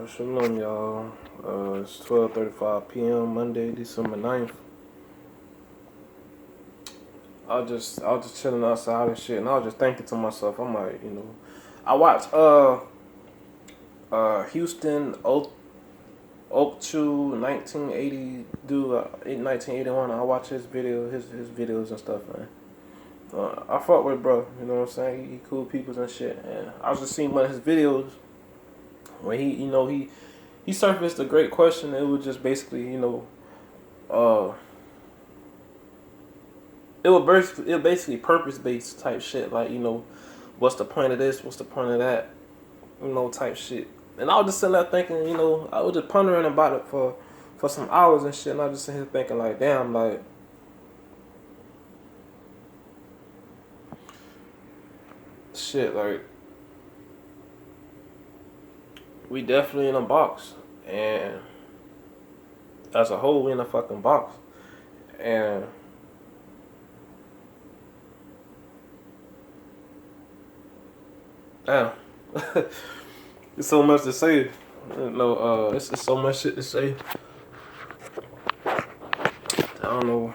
Shalom, y'all. It's 12:35 p.m. Monday, December 9th. I was just chilling outside and shit, and I was just thinking to myself, I'm like, I watched Houston Oakchu 1980 dude in 1981. I watch his videos and stuff, man. I fuck with bro, you know what I'm saying? He cool peoples and shit, and I was just seeing one of his videos when he surfaced a great question. It was just basically, uh it was basically purpose based type shit. Like, what's the point of this? What's the point of that? Type shit. And I was just sitting there thinking, I was just pondering about it for some hours and shit. And I was just sitting here thinking, like, damn, like, shit, like, we definitely in a box, and as a whole, we in a fucking box, and damn. It's so much to say. It's so much shit to say. I don't know.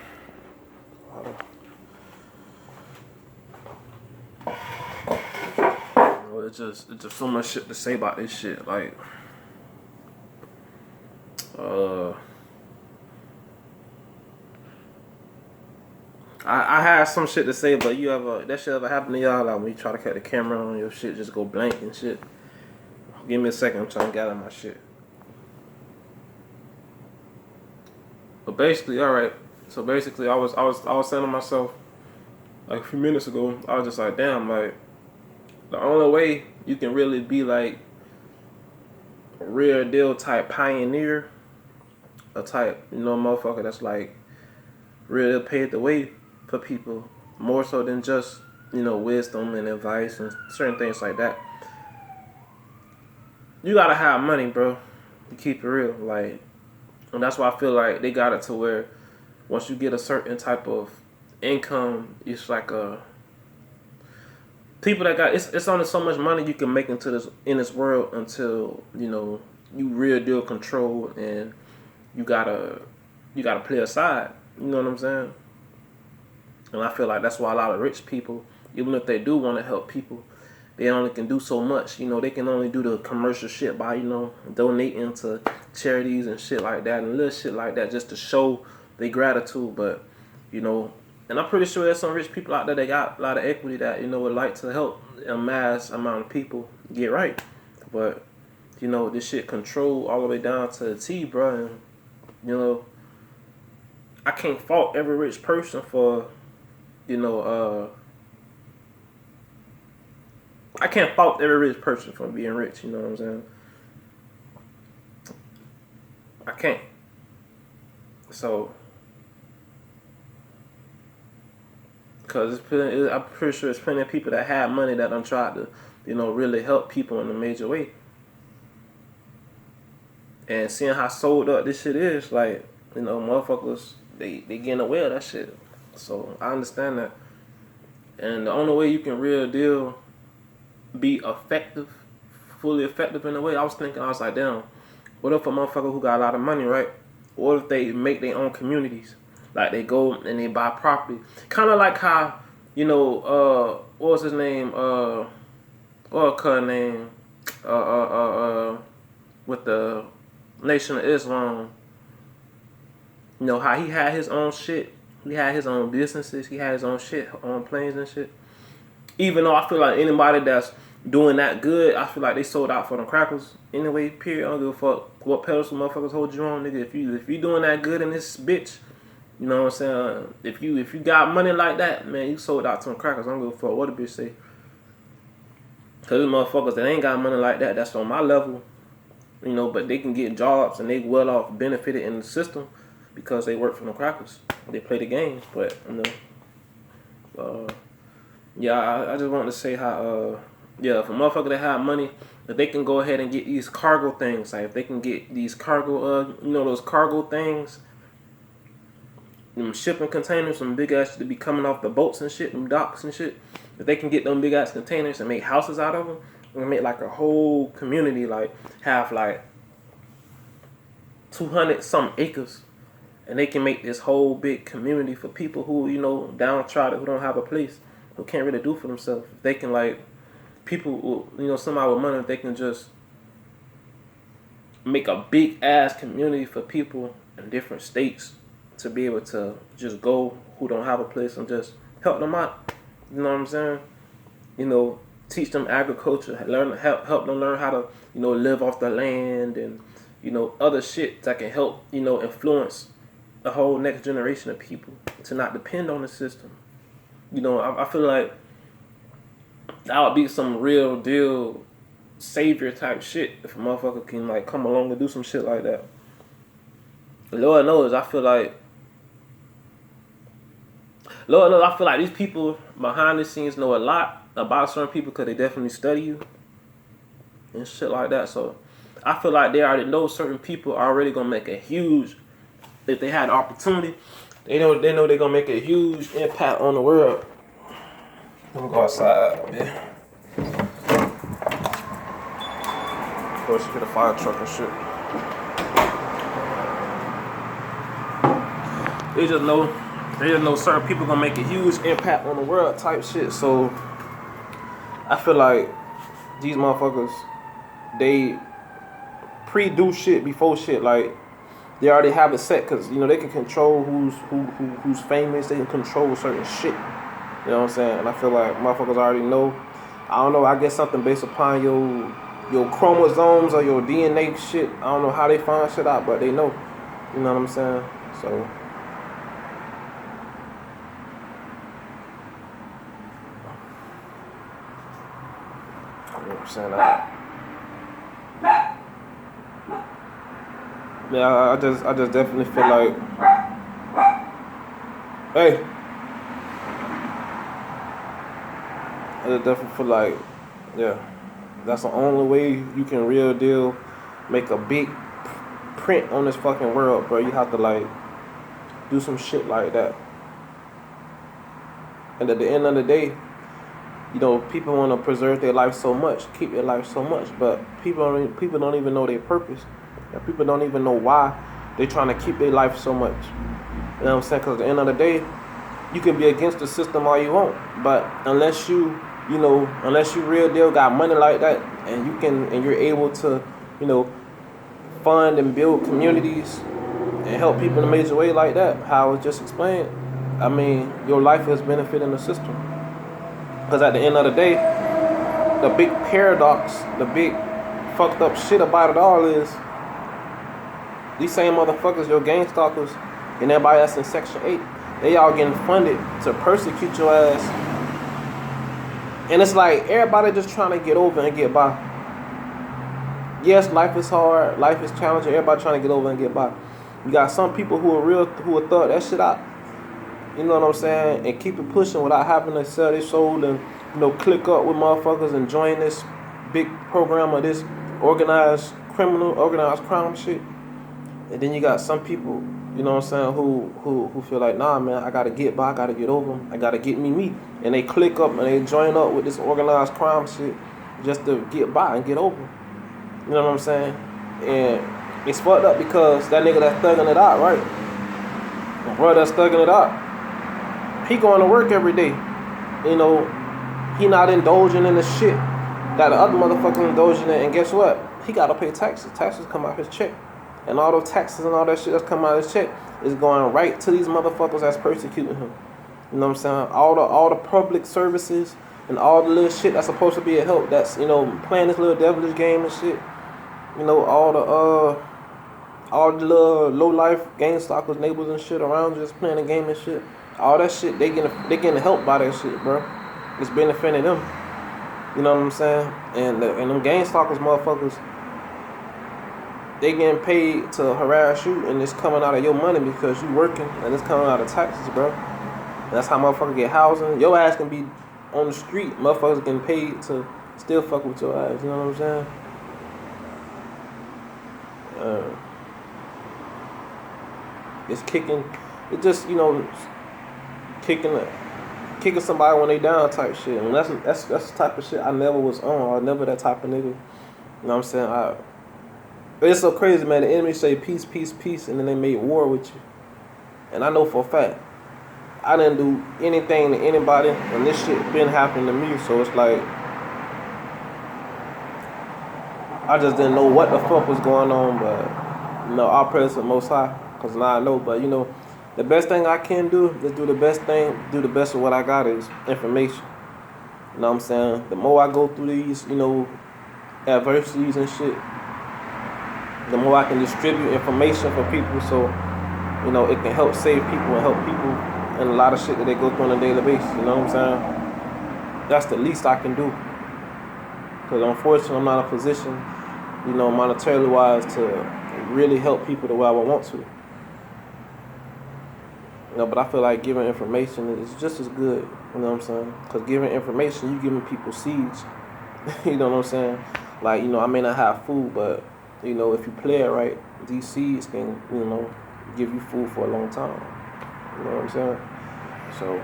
It's just so much shit to say about this shit. Like, I had some shit to say, but that shit ever happen to y'all? Like, when you try to cut the camera on, your shit just go blank and shit. Give me a second. I'm trying to gather my shit. But basically, all right. So basically, I was saying to myself like a few minutes ago. I was just like, damn, like, the only way you can really be like a real deal type pioneer, a type, motherfucker that's like really paved the way for people more so than just, wisdom and advice and certain things like that. You gotta have money, bro, to keep it real. Like, and that's why I feel like they got it to where once you get a certain type of income, it's like people that got it's only so much money you can make in this world until you real deal control, and you gotta play a side. You know what I'm saying? And I feel like that's why a lot of rich people, even if they do want to help people, they only can do so much. They can only do the commercial shit by donating to charities and shit like that and little shit like that just to show their gratitude. But and I'm pretty sure there's some rich people out there that got a lot of equity that would like to help a mass amount of people get right. But this shit control all the way down to the T, bro. And I can't fault every rich person for I can't fault every rich person for being rich. You know what I'm saying? I can't. So, because I'm pretty sure there's plenty of people that have money that don't try to, really help people in a major way. And seeing how sold up this shit is, like, motherfuckers, they getting away with that shit. So, I understand that. And the only way you can real deal be effective, fully effective in a way, I was like, damn, what if a motherfucker who got a lot of money, right? What if they make their own communities? Like, they go and they buy property. Kind of like how, what was his name? What her name? With the Nation of Islam. How he had his own shit. He had his own businesses. He had his own shit on planes and shit. Even though I feel like anybody that's doing that good, I feel like they sold out for them crackers. Anyway, period. I don't give a fuck what pedestal motherfuckers hold you on, nigga. If you doing that good in this bitch, you know what I'm saying? If you got money like that, man, you sold out to them crackers. I don't give a fuck what a bitch say. Cause there's motherfuckers that ain't got money like that, that's on my level, but they can get jobs and they well off benefited in the system because they work for the crackers. They play the games, but yeah, I just wanted to say how if a motherfucker that have money, if they can go ahead and get these cargo things, like if they can get these cargo those cargo things, them shipping containers, some big ass to be coming off the boats and shit, them docks and shit. If they can get them big ass containers and make houses out of them, and make like a whole community, like have like 200 some acres, and they can make this whole big community for people who, you know, downtrodden, who don't have a place, who can't really do for themselves. They can, like, people, you know, somebody with money, they can just make a big ass community for people in different states to be able to just go who don't have a place and just help them out. You know what I'm saying? You know, teach them agriculture, help them learn how to, you know, live off the land, and, you know, other shit that can help, you know, influence the whole next generation of people to not depend on the system. You know, I feel like that would be some real deal savior type shit if a motherfucker can, like, come along and do some shit like that. Lord knows, I feel like these people behind the scenes know a lot about certain people because they definitely study you and shit like that. So I feel like they already know certain people are already gonna make a huge, if they had the opportunity, they know they're gonna make a huge impact on the world. I'm gonna go outside, man. Of course, you get a fire truck and shit. They just know certain people gonna make a huge impact on the world type shit. So I feel like these motherfuckers, they pre-do shit before shit. Like, they already have it set, because, you know, they can control who's famous. They can control certain shit. You know what I'm saying? And I feel like motherfuckers already know. I don't know, I guess something based upon your chromosomes or your DNA shit. I don't know how they find shit out, but they know. You know what I'm saying? So, you know what I'm saying? Yeah, I just definitely feel like, hey, I just definitely feel like, yeah, that's the only way you can real deal make a big print on this fucking world, bro. You have to, like, do some shit like that. And at the end of the day, you know, people want to preserve their life so much, keep their life so much, but people don't even know their purpose. And people don't even know why they trying to keep their life so much. You know what I'm saying? Because at the end of the day, you can be against the system all you want, but unless you real deal got money like that, and you're able to, you know, fund and build communities and help people in a major way like that, how I was just explained, I mean, your life is benefiting the system. Because at the end of the day, the big paradox, the big fucked up shit about it all is these same motherfuckers, your gang stalkers, and everybody that's in Section 8, they all getting funded to persecute your ass. And it's like everybody just trying to get over and get by. Yes, life is hard, life is challenging, everybody trying to get over and get by. You got some people who will thug that shit out. You know what I'm saying? And keep it pushing without having to sell their soul and, you know, click up with motherfuckers and join this big program of this organized crime shit. And then you got some people, you know what I'm saying, who feel like, nah, man, I gotta get by, I gotta get over, I gotta get me. And they click up and they join up with this organized crime shit just to get by and get over. You know what I'm saying? And it's fucked up because that nigga that's thugging it out, right? The brother that's thugging it out, he going to work every day. You know, he not indulging in the shit that the other motherfucker indulging in. And guess what? He got to pay taxes. Taxes come out his check. And all those taxes and all that shit that's coming out of his check is going right to these motherfuckers that's persecuting him. You know what I'm saying? All the public services and all the little shit that's supposed to be a help, that's, you know, playing this little devilish game and shit. You know, all the little low life gang stalkers, neighbors and shit around just playing the game and shit. All that shit, they getting help by that shit, bro. It's benefiting them. You know what I'm saying? And them gang stalkers motherfuckers, they getting paid to harass you, and it's coming out of your money because you working, and it's coming out of taxes, bro. And that's how motherfuckers get housing. Your ass can be on the street. Motherfuckers getting paid to still fuck with your ass. You know what I'm saying? It's kicking. It just, you know, kicking somebody when they down type shit. And that's the type of shit I never was on. I never that type of nigga. You know what I'm saying? It's so crazy, man. The enemy say peace, peace, peace, and then they make war with you. And I know for a fact, I didn't do anything to anybody, and this shit been happening to me. So it's like, I just didn't know what the fuck was going on, but I praise the Most High, cause now I know. But the best thing I can do is do the best thing, do the best of what I got is information. You know what I'm saying? The more I go through these, adversities and shit, the more I can distribute information for people, so it can help save people and help people in a lot of shit that they go through on a daily basis. You know what I'm saying? That's the least I can do. Because unfortunately, I'm not in a position, monetarily wise, to really help people the way I would want to. But I feel like giving information is just as good. You know what I'm saying? Because giving information, you giving people seeds. You know what I'm saying? Like, I may not have food, but, if you play it right, these seeds can, give you food for a long time. You know what I'm saying? So,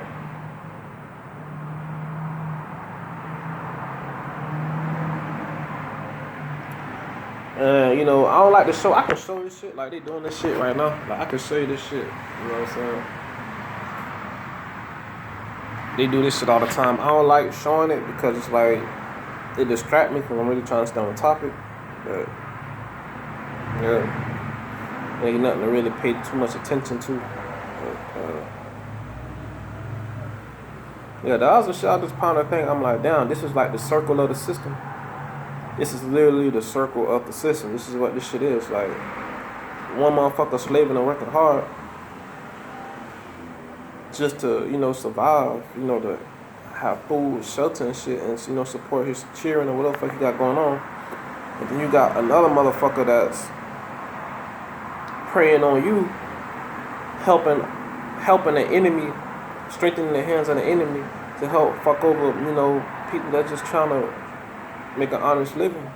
and, I don't like to show. I can show this shit like they doing this shit right now. Like, I can show you this shit. You know what I'm saying? They do this shit all the time. I don't like showing it because it's like, it distract me because I'm really trying to stay on topic. But, yeah, ain't nothing to really pay too much attention to. But, yeah, the other shit I just found a thing. I'm like, damn, this is like the circle of the system. This is literally the circle of the system. This is what this shit is. Like, one motherfucker slaving and working hard just to, survive, to have food, shelter and shit, and, support his children or whatever the fuck he got going on. And then you got another motherfucker that's preying on you, helping the enemy, strengthening the hands of the enemy to help fuck over, people that just trying to make an honest living.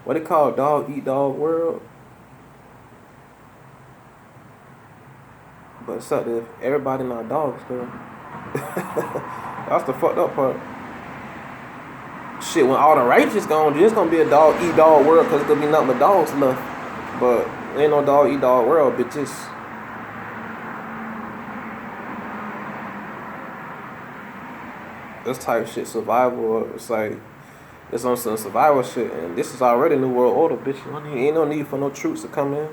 What they call dog eat dog world. But it's up to everybody not dogs, though. That's the fucked up part. Shit, when all the righteous gone, there's gonna be a dog eat dog world because it's gonna be nothing but dogs left. But ain't no dog eat dog world, bitches. This type of shit, survival, it's like, it's on some survival shit, and this is already New World Order, bitch. Ain't no need for no troops to come in.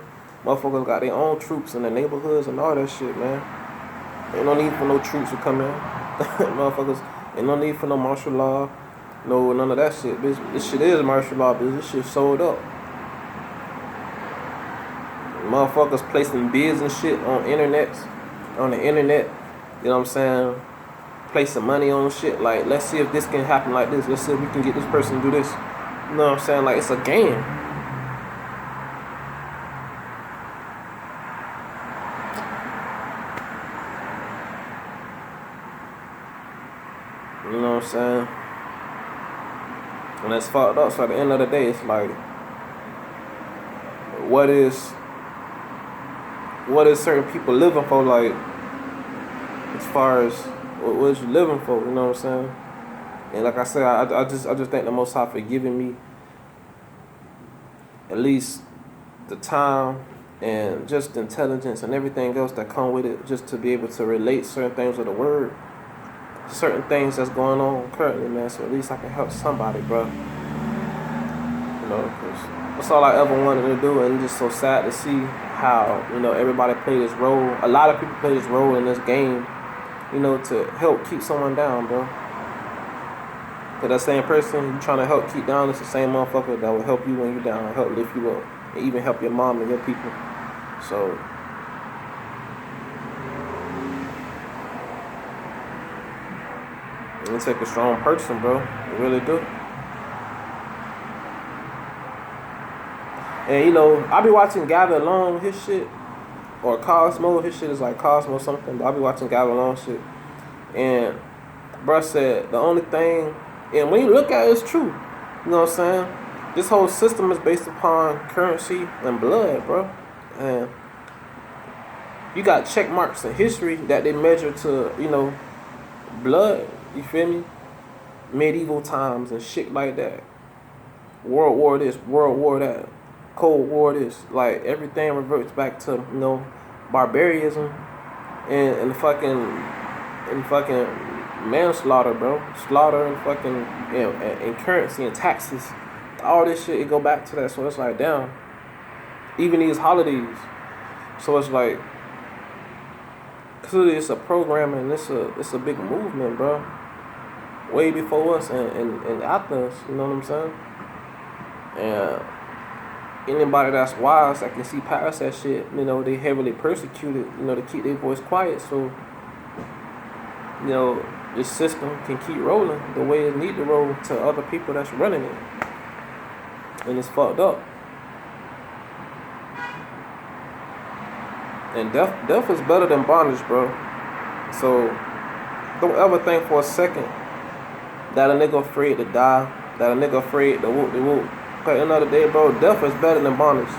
Motherfuckers got their own troops in the neighborhoods and all that shit, man. Ain't no need for no troops to come in. Motherfuckers, ain't no need for no martial law. No, none of that shit, bitch. This shit is martial law, bitch. This shit sold up. Motherfuckers placing bids and shit on the internet. You know what I'm saying? Placing money on shit. Like, let's see if this can happen like this. Let's see if we can get this person to do this. You know what I'm saying? Like, it's a game. You know what I'm saying? And that's fucked up. So at the end of the day, it's like, what is certain people living for? Like, as far as what is you living for? You know what I'm saying? And like I said, I just thank the Most High for giving me at least the time and just the intelligence and everything else that come with it, just to be able to relate certain things with the word. Certain things that's going on currently, man, so at least I can help somebody, bro. Because that's all I ever wanted to do, and it's just so sad to see how, everybody play this role. A lot of people play this role in this game, to help keep someone down, bro. Because that same person you trying to help keep down is the same motherfucker that will help you when you're down, help lift you up, and even help your mom and your people. So, it take a strong person, bro. It really do. And I be watching Gather Alone, his shit, or Cosmo. His shit is like Cosmo something. But I be watching Gather Alone shit, and bro said the only thing, and when you look at it, it's true. You know what I'm saying? This whole system is based upon currency and blood, bro. And you got check marks in history that they measure to, blood. You feel me? Medieval times and shit like that. World War this, World War that, Cold War this. Like everything reverts back to barbarism and fucking manslaughter, bro. Slaughter and fucking and currency and taxes. All this shit it go back to that. So it's like damn. Even these holidays. So it's like clearly it's a program and it's a big movement, bro. Way before us and after us, you know what I'm saying? And anybody that's wise that can see past that shit, they heavily persecuted, to keep their voice quiet so, this system can keep rolling the way it need to roll to other people that's running it. And it's fucked up. And death is better than bondage, bro. So don't ever think for a second that a nigga afraid to die, that a nigga afraid to whoop. But another day, bro, death is better than bondage.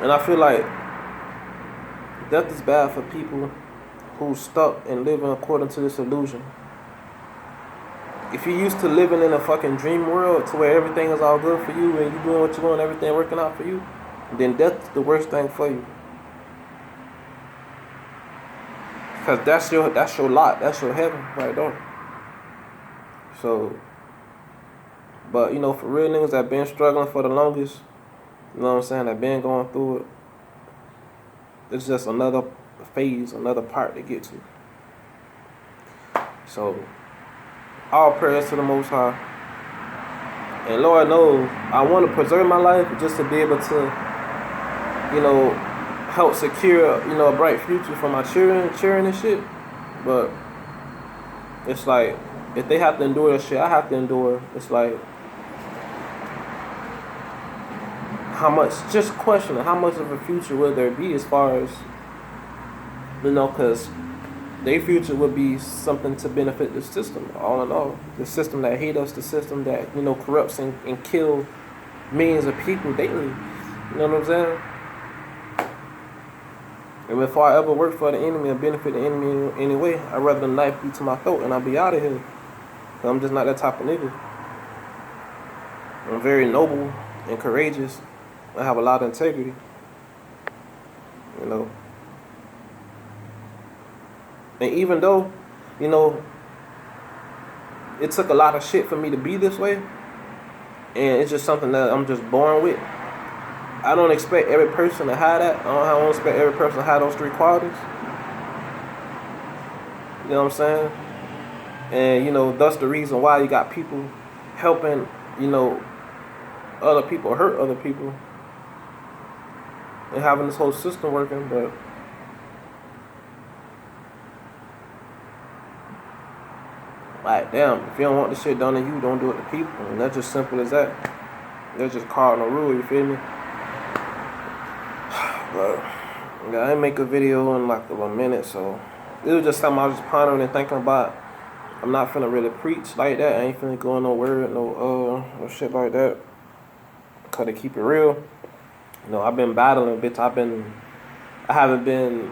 And I feel like death is bad for people who stuck and living according to this illusion. If you're used to living in a fucking dream world to where everything is all good for you and you doing what you want, everything working out for you, then death is the worst thing for you. Cause that's your lot, that's your heaven right there. So, but for real niggas that been struggling for the longest, you know what I'm saying, that been going through it, it's just another phase, another part to get to. So, all prayers to the Most High. And Lord knows, I want to preserve my life just to be able to, help secure, a bright future for my children and shit. But it's like, if they have to endure this shit, I have to endure. It's like, just questioning, how much of a future will there be as far as, because their future would be something to benefit the system, all in all. The system that hate us, the system that, corrupts and kill millions of people daily. You know what I'm saying? And if I ever work for the enemy and benefit the enemy in any way, I'd rather the knife be to my throat and I'll be out of here. Cause I'm just not that type of nigga. I'm very noble and courageous. I have a lot of integrity. And even though, it took a lot of shit for me to be this way, and it's just something that I'm just born with. I don't expect every person to have that. I don't expect every person to have those three qualities. You know what I'm saying? And, that's the reason why you got people helping, other people hurt other people. And having this whole system working, but like, damn, if you don't want the shit done to you, don't do it to people. And that's just simple as that. That's just cardinal rule, you feel me? But I didn't make a video in like a minute, so it was just something I was just pondering and thinking about. I'm not finna really preach like that. I ain't finna go no word, no shit like that. Cause to keep it real, I've been battling, bitch. I haven't been.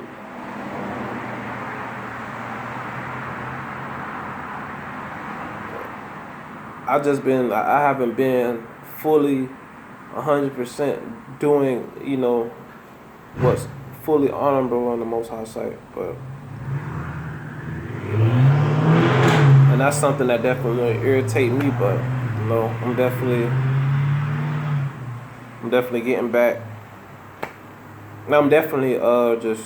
I haven't been fully 100% doing, what's fully honorable on the Most High sight, but and that's something that definitely really irritate me. But I'm definitely getting back. And I'm definitely just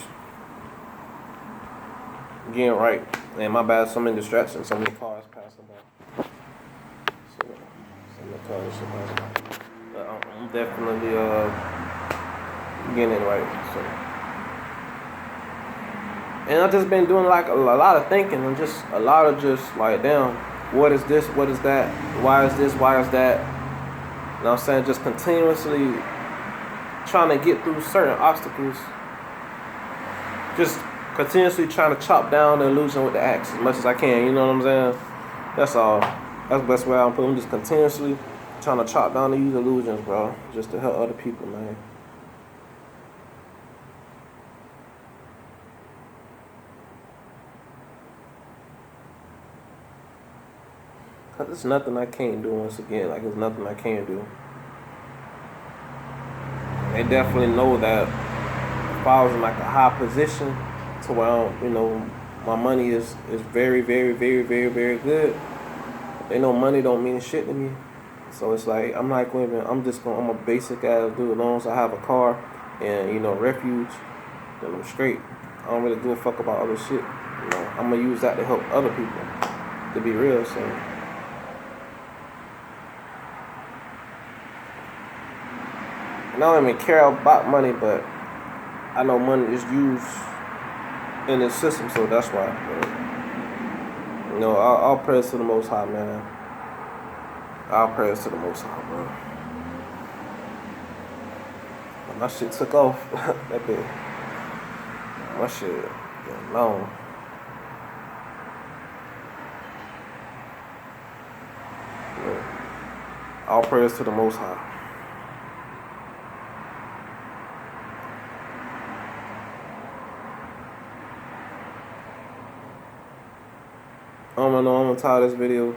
getting right. And my bad, so many distractions, so many cars passing by. So many cars passing by. But I'm definitely getting it right. So. And I've just been doing like a lot of thinking and just a lot of just like, damn, what is this? What is that? Why is this? Why is that? You know what I'm saying? Just continuously trying to get through certain obstacles. Just continuously trying to chop down the illusion with the axe as much as I can. You know what I'm saying? That's all. That's the best way I'm putting. I'm just continuously trying to chop down these illusions, bro. Just to help other people, man. Cause there's nothing I can't do once again. Like, there's nothing I can't do. they definitely know that if I was in like a high position to where my money is very, very, very, very, very good. They know money don't mean shit to me. So it's like I'm not even. I'm a basic ass dude. As long as I have a car and refuge, then I'm straight. I don't really give a fuck about other shit. I'm gonna use that to help other people. To be real, so. And I don't even care about money, but I know money is used in this system, so that's why. I'll praise to the Most High, man. I'll praise to the Most High, bro. When my shit took off, that bit, my shit got long. All praise to the Most High. I don't know, I'm gonna tie this video.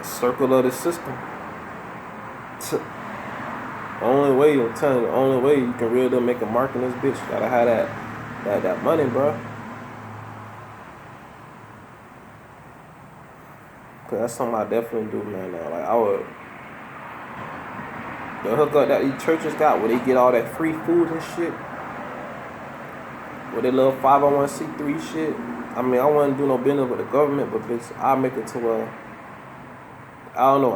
Circle of the system. Only way, I'm telling you, the only way you can really make a mark in this bitch, you gotta have that money, bro. Cause that's something I definitely do, man. Now, like I would, the hookup that these churches got, where they get all that free food and shit, where they love 501c3 shit. I mean, I wouldn't do no business with the government, but bitch, I make it to where I don't know.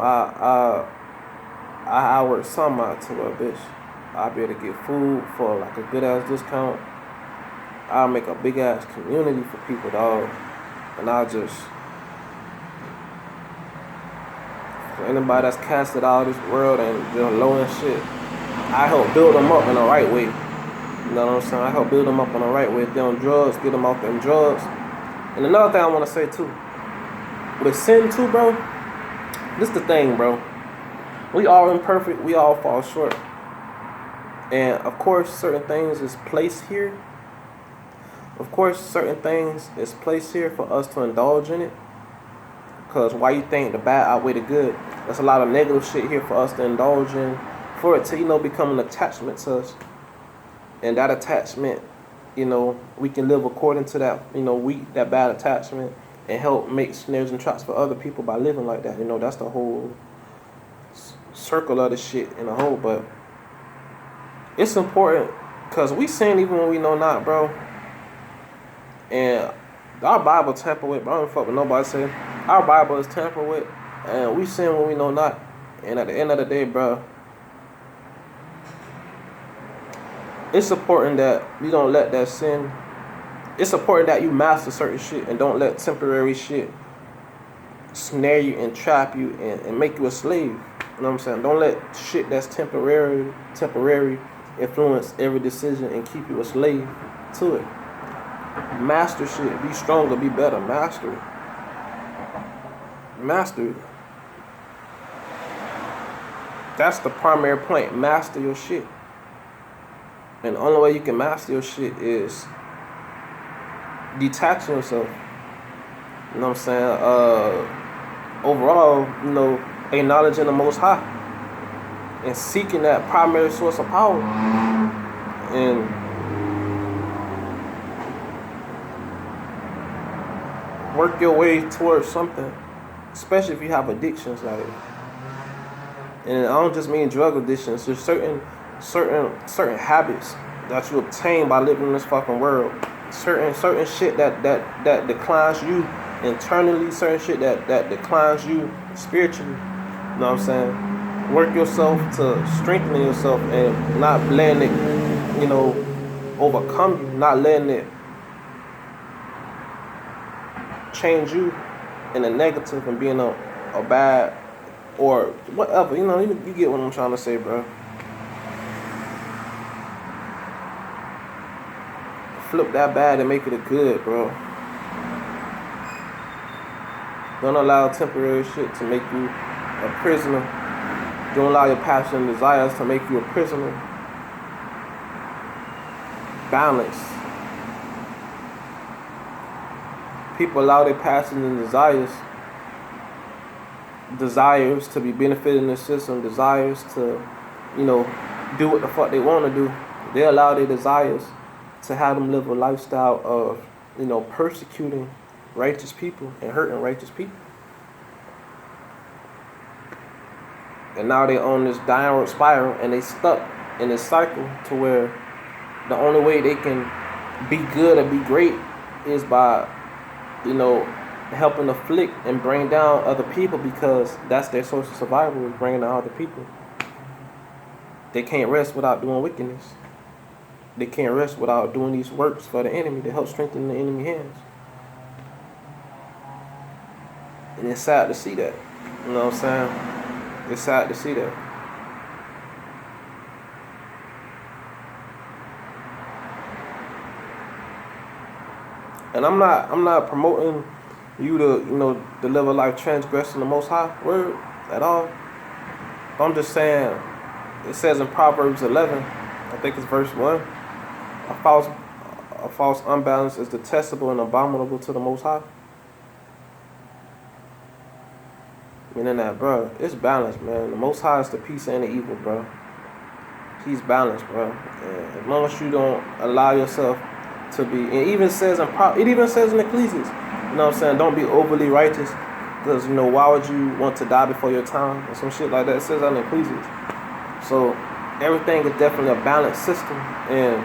I work some out to where bitch, I'll be able to get food for like a good ass discount. I'll make a big ass community for people, dog, and I'll just. For anybody that's casted out of this world and low and shit, I help build them up in the right way. You know what I'm saying? I help build them up in the right way. If they're on drugs, get them off them drugs. And another thing I want to say too, with sin too, bro, this the thing, bro. We all imperfect. We all fall short. And of course, certain things is placed here. Of course, certain things is placed here for us to indulge in it. Because why you think the bad outweigh the good? There's a lot of negative shit here for us to indulge in, for it to, become an attachment to us. And that attachment, we can live according to that, that bad attachment and help make snares and traps for other people by living like that. That's the whole circle of the shit in the whole. But it's important because we sin even when we know not, bro. And our Bible tamper with, bro. I don't fuck with nobody say. Our Bible is tampered with, and we sin when we know not. And at the end of the day, bro, it's important that you don't let that sin. It's important that you master certain shit and don't let temporary shit snare you and trap you and make you a slave. You know what I'm saying? Don't let shit that's temporary influence every decision and keep you a slave to it. Master shit. Be stronger. Be better. Master it. Master it. That's the primary point. Master your shit. And the only way you can master your shit is detaching yourself. You know what I'm saying? Overall, acknowledging the Most High and seeking that primary source of power. And work your way towards something, especially if you have addictions, like. And I don't just mean drug addictions. There's certain habits that you obtain by living in this fucking world. Certain shit that declines you internally. Certain shit that declines you spiritually. You know what I'm saying? Work yourself to strengthen yourself and not letting it, overcome you. Not letting it change you in a negative and being a bad or whatever. You get what I'm trying to say, bro. Flip that bad and make it a good, bro. Don't allow temporary shit to make you a prisoner. Don't allow your passion and desires to make you a prisoner. Balance. People allow their passions and desires desires to be benefited in the system, desires to, you know, do what the fuck they want to do. They allow their desires to have them live a lifestyle of, you know, persecuting righteous people and hurting righteous people. And now they're on this downward spiral and they stuck in this cycle to where the only way they can be good and be great is by, you know, helping afflict and bring down other people, because that's their source of survival, is bringing down other people. They can't rest without doing wickedness. They can't rest without doing these works for the enemy to help strengthen the enemy hands. And it's sad to see that. You know what I'm saying? It's sad to see that. And I'm not promoting you to, you know, to live a life transgressing the Most High word at all. I'm just saying, it says in Proverbs 11, I think it's verse 1, a false unbalance is detestable and abominable to the Most High. Meaning that, bro, it's balanced, man. The Most High is the peace and the evil, bro. He's balanced, bro. And as long as you don't allow yourself to be, it even says in Ecclesiastes, you know what I'm saying, don't be overly righteous, because, you know, why would you want to die before your time, or some shit like that. It says that in Ecclesiastes. So everything is definitely a balanced system, and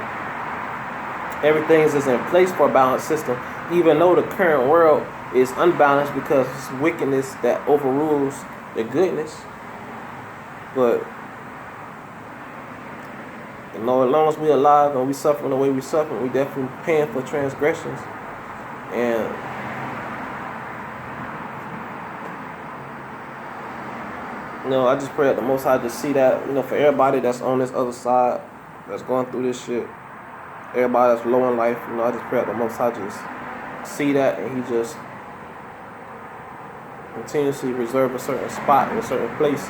everything is in place for a balanced system, even though the current world is unbalanced because it's wickedness that overrules the goodness. But, you know, as long as we're alive and we suffering the way we suffer, we definitely paying for transgressions. And you know, I just pray that the Most High just see that, you know, for everybody that's on this other side, that's going through this shit, everybody that's low in life, you know, I just pray that the Most High just see that, and he just continuously reserve a certain spot in a certain place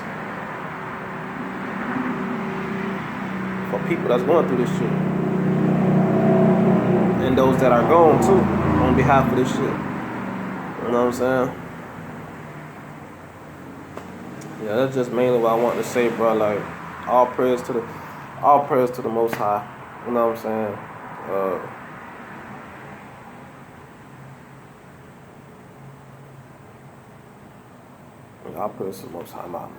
for people that's going through this shit, and those that are going too, on behalf of this shit. You know what I'm saying? Yeah, that's just mainly what I want to say, bro. Like, all prayers to the Most High. You know what I'm saying? All prayers to the Most High, man.